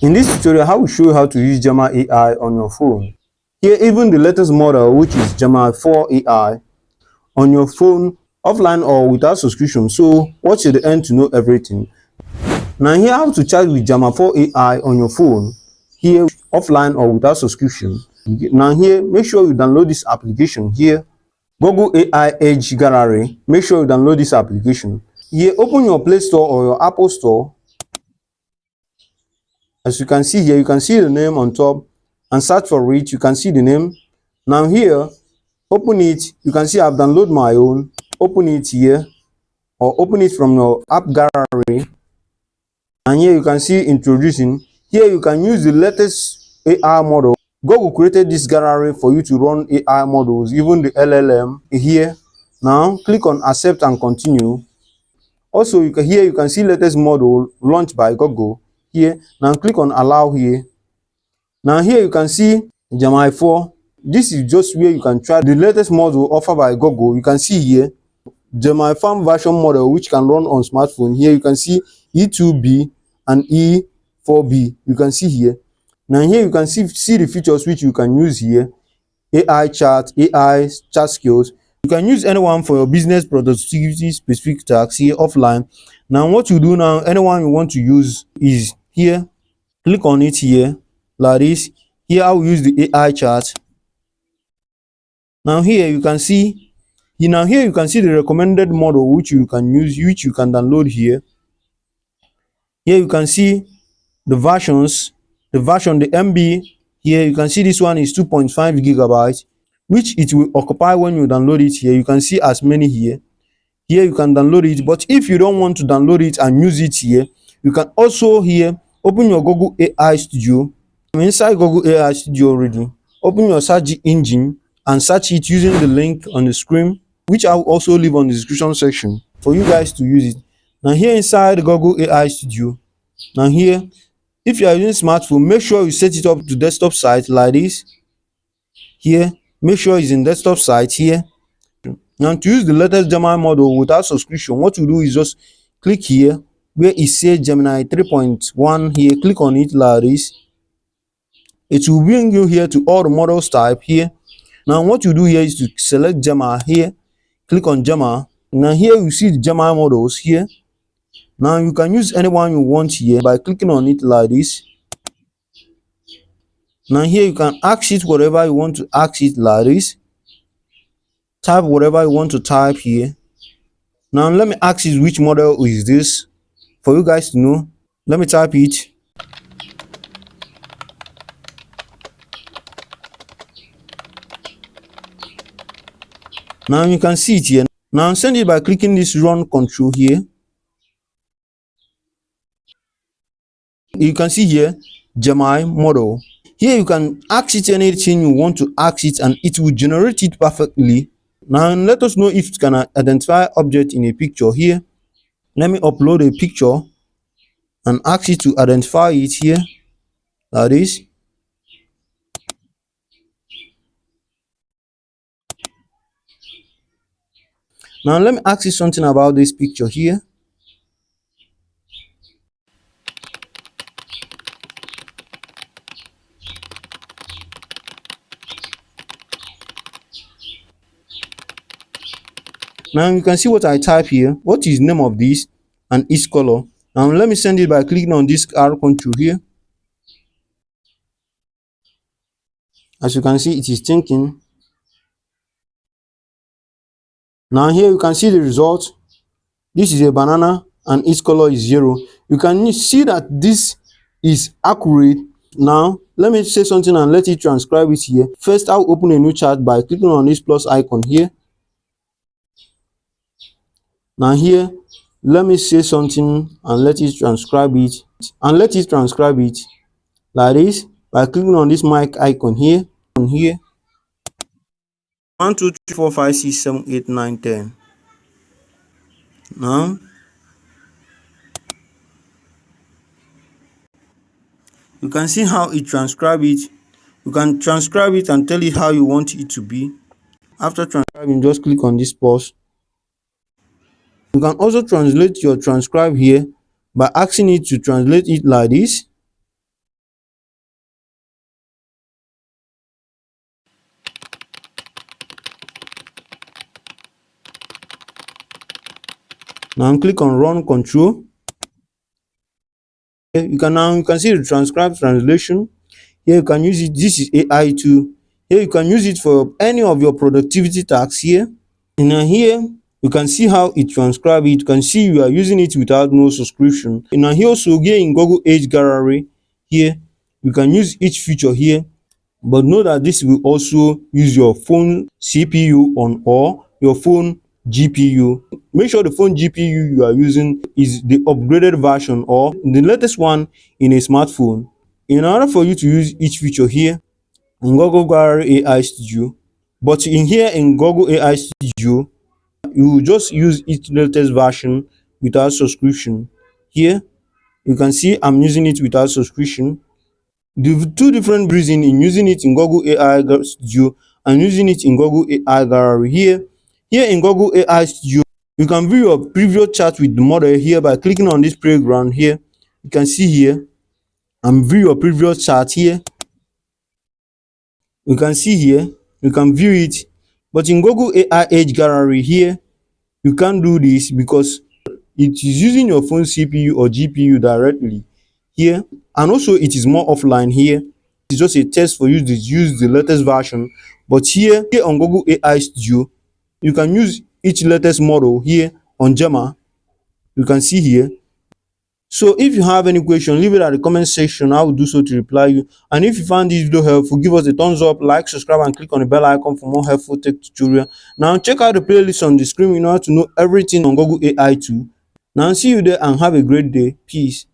In this tutorial, I will show you how to use Gemma AI on your phone. Here, even the latest model, which is Gemma 4 AI, on your phone, offline or without subscription. So watch to the end to know everything. Now here, how to chat with Gemma 4 AI on your phone, here offline or without subscription. Now here, make sure you download this application here, Google AI Edge Gallery. Make sure you download this application. Here, open your Play Store or your Apple Store. As you can see here, you can see the name on top and search for it. You can see the name. Now here, open it. You can see I've downloaded my own. Open it here or open it from your app gallery. And here you can see introducing. Here you can use the latest AI model. Google created this gallery for you to run AI models, even the LLM here. Now click on accept and continue. Also, you can see latest model launched by Google. Here, now click on allow here. Now here you can see Gemma 4. This is just where you can try the latest model offered by Google. You can see here Gemma 5 version model which can run on smartphone. Here you can see E2B and E4B. You can see here. Now here you can see the features which you can use here. AI chat skills. You can use anyone for your business productivity specific tasks here offline. Now what you do now, anyone you want to use is here. Click on it here like this. Here I will use the AI chat. Now here you can see the recommended model which you can use, which you can download here. Here you can see the versions, the MB. Here you can see this one is 2.5 gigabytes, which it will occupy when you download it. Here you can see as many here. Here you can download it, but if you don't want to download it and use it here, you can also here open your Google AI Studio. I'm inside Google AI Studio already. Open your search engine and search it using the link on the screen, which I will also leave on the description section for you guys to use it. Now here inside Google AI Studio, now here, if you are using smartphone, make sure you set it up to desktop site like this. Here, make sure it's in desktop site here. Now to use the latest Gemini model without subscription, what you do is just click here where it says Gemini 3.1 here. Click on it like this. It will bring you here to all the models type here. Now what you do here is to select Gemma here. Click on Gemma. Now here you see the Gemma models here. Now you can use anyone you want here by clicking on it like this. Now here you can ask it whatever you want to ask it like this. Type whatever you want to type here. Now let me ask you which model is this for you guys to know. Let me type it. Now you can see it here. Now send it by clicking this run control here. You can see here Gemini model. Here you can ask it anything you want to ask it and it will generate it perfectly. Now let us know if it can identify object in a picture here. Let me upload a picture and ask it to identify it here like this. Now let me ask you something about this picture here. Now you can see what I type here. What is the name of this and its color? Now let me send it by clicking on this arrow control here. As you can see, it is thinking. Now here you can see the result. This is a banana and its color is 0. You can see that this is accurate. Now let me say something and let it transcribe it here. First I'll open a new chat by clicking on this plus icon here. Now here, let me say something and let it transcribe it. And let it transcribe it like this by clicking on this mic icon here. On here. 1, 2, 3, 4, 5, 6, 7, 8, 9, 10. Now you can see how it transcribes it. You can transcribe it and tell it how you want it to be. After transcribing, just click on this pause. You can also translate your transcribe here by asking it to translate it like this. Now click on run control. Here you can see the transcribe translation. Here you can use it. This is AI tool. Here you can use it for any of your productivity tasks here. And now here you can see how it transcribe it. You can see you are using it without no subscription. And now here also here in Google AI Gallery, here you can use each feature here, but know that this will also use your phone CPU on or your phone GPU. Make sure the phone GPU you are using is the upgraded version or the latest one in a smartphone. In order for you to use each feature here in Google Gallery AI Studio, but in here in Google AI Studio, you will just use its latest version without subscription. Here you can see I'm using it without subscription. The two different reasons in using it in Google AI Studio and using it in Google AI Gallery. Here in Google AI Studio, you can view your previous chat with the model here by clicking on this playground here. You can see here and view your previous chat here. You can see here, you can view it. But in Google AI Edge Gallery here, you can't do this because it is using your phone CPU or GPU directly here, and also it is more offline here. It's just a test for you to use the latest version. But here on Google AI Studio, you can use each latest model here on Gemma. You can see here. So if you have any question, leave it at the comment section. I will do so to reply you. And if you found this video helpful, give us a thumbs up, like, subscribe, and click on the bell icon for more helpful tech tutorial. Now check out the playlist on the screen in order to know everything on Google AI too. Now see you there and have a great day. Peace.